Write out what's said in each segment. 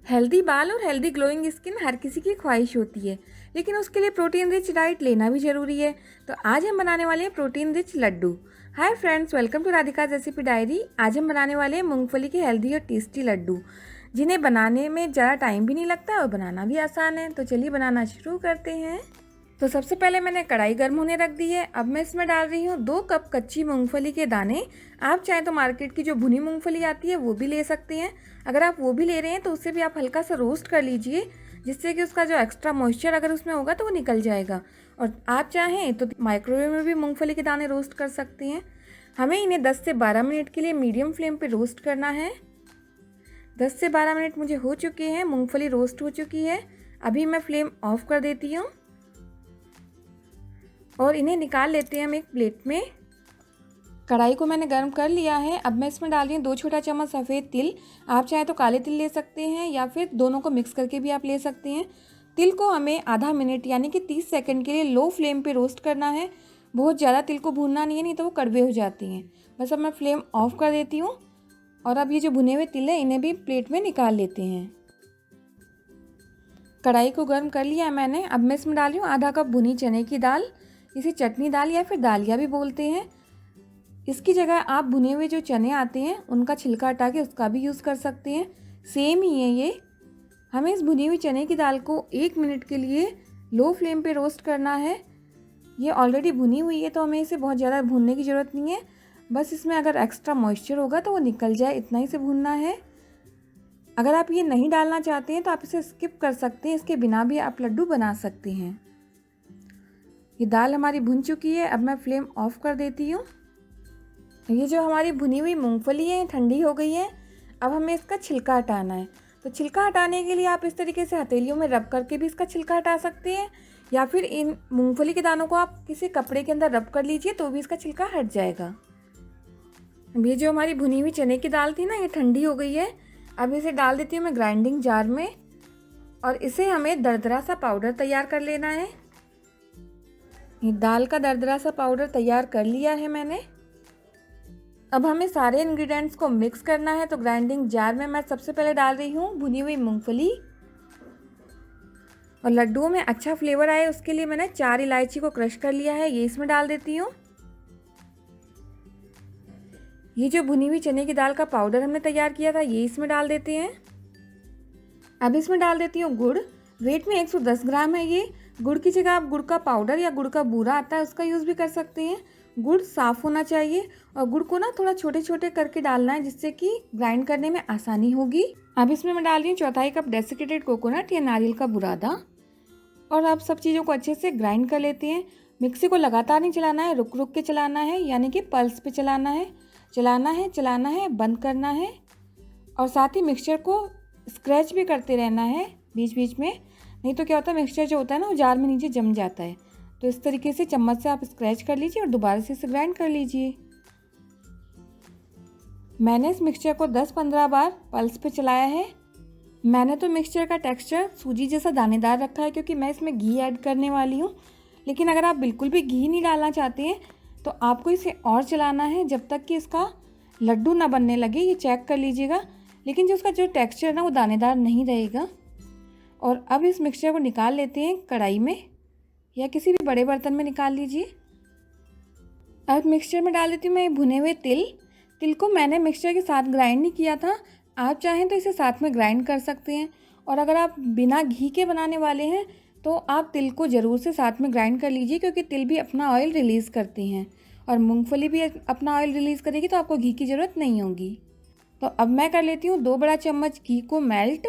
Healthy बाल और healthy glowing skin हर किसी की ख्वाहिश होती है, लेकिन उसके लिए प्रोटीन रिच डाइट लेना भी ज़रूरी है। तो आज हम बनाने वाले हैं protein rich laddu. Hi friends, welcome to Radhika recipe diary. आज हम बनाने वाले हैं मूंगफली के हेल्दी और टेस्टी लड्डू, जिन्हें बनाने में ज़्यादा टाइम भी नहीं लगता और बनाना भी आसान है। तो चलिए बनाना शुरू करते हैं। तो सबसे पहले मैंने कढ़ाई गर्म होने रख दी है। अब मैं इसमें डाल रही हूँ 2 कप कच्ची मूंगफली के दाने। आप चाहें तो मार्केट की जो भुनी मूंगफली आती है वो भी ले सकते हैं। अगर आप वो भी ले रहे हैं तो उससे भी आप हल्का सा रोस्ट कर लीजिए, जिससे कि उसका जो एक्स्ट्रा मॉइस्चर अगर उसमें होगा तो वो निकल जाएगा। और आप चाहें तो माइक्रोवेव में भी मूंगफली के दाने रोस्ट कर सकते हैं। हमें इन्हें 10 से 12 मिनट के लिए मीडियम फ्लेम पर रोस्ट करना है। 10 से 12 मिनट मुझे हो चुके हैं, मूंगफली रोस्ट हो चुकी है। अभी मैं फ्लेम ऑफ कर देती हूँ और इन्हें निकाल लेते हैं हम एक प्लेट में। कढ़ाई को मैंने गर्म कर लिया है। अब मैं इसमें डाल रही हूँ 2 छोटा चम्मच सफ़ेद तिल। आप चाहे तो काले तिल ले सकते हैं या फिर दोनों को मिक्स करके भी आप ले सकते हैं। तिल को हमें आधा मिनट यानी कि 30 सेकंड के लिए लो फ्लेम पे रोस्ट करना है। बहुत ज़्यादा तिल को भूनना नहीं है, नहीं तो वो कड़वे हो जाती हैं। बस अब मैं फ्लेम ऑफ कर देती हूँ और अब ये जो भुने हुए तिल है इन्हें भी प्लेट में निकाल लेते हैं। कढ़ाई को गर्म कर लिया है मैंने। अब मैं इसमें डाल रही हूँ आधा कप भुनी चने की दाल। इसे चटनी दाल या फिर दालिया भी बोलते हैं। इसकी जगह आप भुने हुए जो चने आते हैं उनका छिलका हटा के उसका भी यूज़ कर सकते हैं। सेम ही है ये। हमें इस भुनी हुई चने की दाल को 1 मिनट के लिए लो फ्लेम पे रोस्ट करना है। ये ऑलरेडी भुनी हुई है तो हमें इसे बहुत ज़्यादा भूनने की ज़रूरत नहीं है। बस इसमें अगर एक्स्ट्रा मॉइस्चर होगा तो वो निकल जाए, इतना ही से भूनना है। अगर आप ये नहीं डालना चाहते हैं तो आप इसे स्किप कर सकते हैं, इसके बिना भी आप लड्डू बना सकते हैं। ये दाल हमारी भुन चुकी है। अब मैं फ्लेम ऑफ कर देती हूँ। ये जो हमारी भुनी हुई मूंगफली है ठंडी हो गई है। अब हमें इसका छिलका हटाना है। तो छिलका हटाने के लिए आप इस तरीके से हथेलियों में रब करके भी इसका छिलका हटा सकते हैं, या फिर इन मूंगफली के दानों को आप किसी कपड़े के अंदर रब कर लीजिए तो भी इसका छिलका हट जाएगा। अब ये जो हमारी भुनी हुई चने की दाल थी ना, ये ठंडी हो गई है। अब इसे डाल देती हूँ मैं ग्राइंडिंग जार में और इसे हमें दरदरा सा पाउडर तैयार कर लेना है। ये दाल का दरदरा सा पाउडर तैयार कर लिया है मैंने। अब हमें सारे इंग्रेडिएंट्स को मिक्स करना है। तो ग्राइंडिंग जार में मैं सबसे पहले डाल रही हूँ भुनी हुई मूंगफली। और लड्डुओं में अच्छा फ्लेवर आए उसके लिए मैंने 4 इलायची को क्रश कर लिया है, ये इसमें डाल देती हूँ। ये जो भुनी हुई चने की दाल का पाउडर हमने तैयार किया था ये इसमें डाल देते हैं। अब इसमें डाल देती हूँ गुड़। वेट में 110 ग्राम है ये। गुड़ की जगह आप गुड़ का पाउडर या गुड़ का बूरा आता है उसका यूज़ भी कर सकते हैं। गुड़ साफ़ होना चाहिए और गुड़ को ना थोड़ा छोटे छोटे करके डालना है, जिससे कि ग्राइंड करने में आसानी होगी। अब इसमें मैं डाल रही हूँ 1/4 कप डेसिकेटेड कोकोनट या नारियल का बुरादा। और अब सब चीज़ों को अच्छे से ग्राइंड कर लेते हैं। मिक्सी को लगातार नहीं चलाना है, रुक रुक के चलाना है, यानी कि पल्स पे चलाना है। चलाना है, बंद करना है। और साथ ही मिक्सचर को स्क्रैच भी करते रहना है बीच बीच में, नहीं तो क्या होता है मिक्सचर जो होता है ना वो जार में नीचे जम जाता है। तो इस तरीके से चम्मच से आप स्क्रैच कर लीजिए और दोबारा से इसे ग्राइंड कर लीजिए। मैंने इस मिक्सचर को 10-15 बार पल्स पे चलाया है। मैंने तो मिक्सचर का टेक्सचर सूजी जैसा दानेदार रखा है क्योंकि मैं इसमें घी ऐड करने वाली हूँ। लेकिन अगर आप बिल्कुल भी घी नहीं डालना चाहते हैं तो आपको इसे और चलाना है जब तक कि इसका लड्डू ना बनने लगे। ये चेक कर लीजिएगा, लेकिन जो उसका जो टेक्सचर है ना वो दानेदार नहीं रहेगा। और अब इस मिक्सचर को निकाल लेते हैं कढ़ाई में या किसी भी बड़े बर्तन में निकाल लीजिए। अब मिक्सचर में डाल देती हूँ मैं भुने हुए तिल। तिल को मैंने मिक्सचर के साथ ग्राइंड नहीं किया था, आप चाहें तो इसे साथ में ग्राइंड कर सकते हैं। और अगर आप बिना घी के बनाने वाले हैं तो आप तिल को ज़रूर से साथ में ग्राइंड कर लीजिए, क्योंकि तिल भी अपना ऑयल रिलीज़ करते हैं और मूंगफली भी अपना ऑयल रिलीज़ करेगी, तो आपको घी की ज़रूरत नहीं होगी। तो अब मैं कर लेती हूँ 2 बड़ा चम्मच घी को मेल्ट।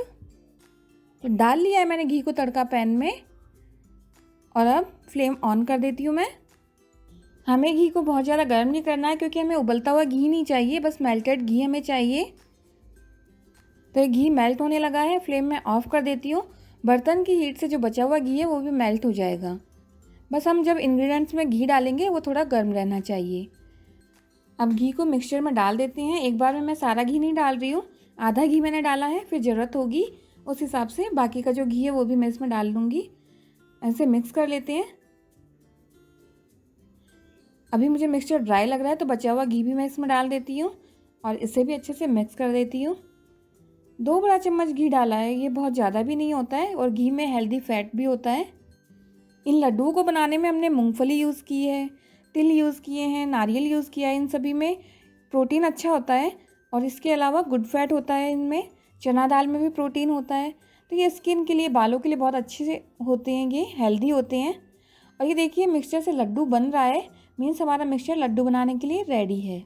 तो डाल लिया है मैंने घी को तड़का पैन में और अब फ्लेम ऑन कर देती हूँ मैं। हमें घी को बहुत ज़्यादा गर्म नहीं करना है क्योंकि हमें उबलता हुआ घी नहीं चाहिए, बस मेल्टेड घी हमें चाहिए। तो ये घी मेल्ट होने लगा है, फ्लेम में ऑफ कर देती हूँ। बर्तन की हीट से जो बचा हुआ घी है वो भी मेल्ट हो जाएगा। बस हम जब इंग्रेडिएंट्स में घी डालेंगे वो थोड़ा गर्म रहना चाहिए। अब घी को मिक्सचर में डाल देते हैं। एक बार में मैं सारा घी नहीं डाल रही हूँ, आधा घी मैंने डाला है, फिर ज़रूरत होगी उस हिसाब से बाकी का जो घी है वो भी मैं इसमें डाल दूँगी। ऐसे मिक्स कर लेते हैं। अभी मुझे मिक्सचर ड्राई लग रहा है तो बचा हुआ घी भी मैं इसमें डाल देती हूँ और इसे भी अच्छे से मिक्स कर देती हूँ। 2 बड़ा चम्मच घी डाला है, ये बहुत ज़्यादा भी नहीं होता है और घी में हेल्दी फैट भी होता है। इन लड्डुओं को बनाने में हमने मूंगफली यूज़ की है, तिल यूज़ किए हैं, नारियल यूज़ किया है। इन सभी में प्रोटीन अच्छा होता है और इसके अलावा गुड फैट होता है इनमें। चना दाल में भी प्रोटीन होता है, तो ये स्किन के लिए, बालों के लिए बहुत अच्छे से होते हैं, ये हेल्दी होते हैं। और ये देखिए मिक्सचर से लड्डू बन रहा है, मीन्स हमारा मिक्सचर लड्डू बनाने के लिए रेडी है।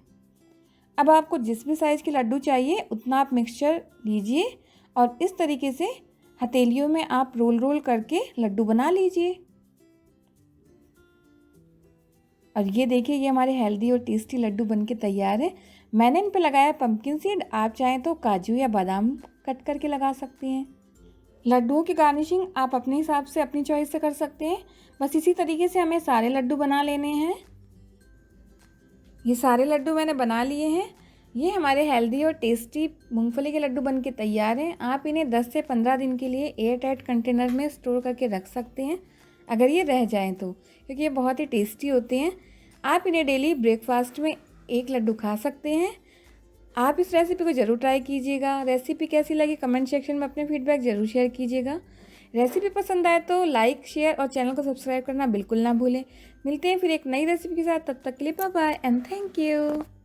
अब आपको जिस भी साइज़ के लड्डू चाहिए उतना आप मिक्सचर लीजिए और इस तरीके से हथेलियों में आप रोल रोल करके लड्डू बना लीजिए। और ये देखिए ये हमारे हेल्दी और टेस्टी लड्डू बनके तैयार है। मैंने इन पे लगाया पंपकिन सीड, आप चाहें तो काजू या बादाम कट करके लगा सकते हैं। लड्डुओं की गार्निशिंग आप अपने हिसाब से, अपनी चॉइस से कर सकते हैं। बस इसी तरीके से हमें सारे लड्डू बना लेने हैं। ये सारे लड्डू मैंने बना लिए हैं। ये हमारे हेल्दी और टेस्टी मूंगफली के लड्डू बनके तैयार हैं। आप इन्हें 10 से 15 दिन के लिए एयर टाइट कंटेनर में स्टोर करके रख सकते हैं, अगर ये रह जाएं तो, क्योंकि ये बहुत ही टेस्टी होते हैं। आप इन्हें डेली ब्रेकफास्ट में 1 लड्डू खा सकते हैं। आप इस रेसिपी को ज़रूर ट्राई कीजिएगा। रेसिपी कैसी लगी कमेंट सेक्शन में अपने फीडबैक ज़रूर शेयर कीजिएगा। रेसिपी पसंद आए तो लाइक, शेयर और चैनल को सब्सक्राइब करना बिल्कुल ना भूलें। मिलते हैं फिर एक नई रेसिपी के साथ, तब तक के लिए bye bye and thank you.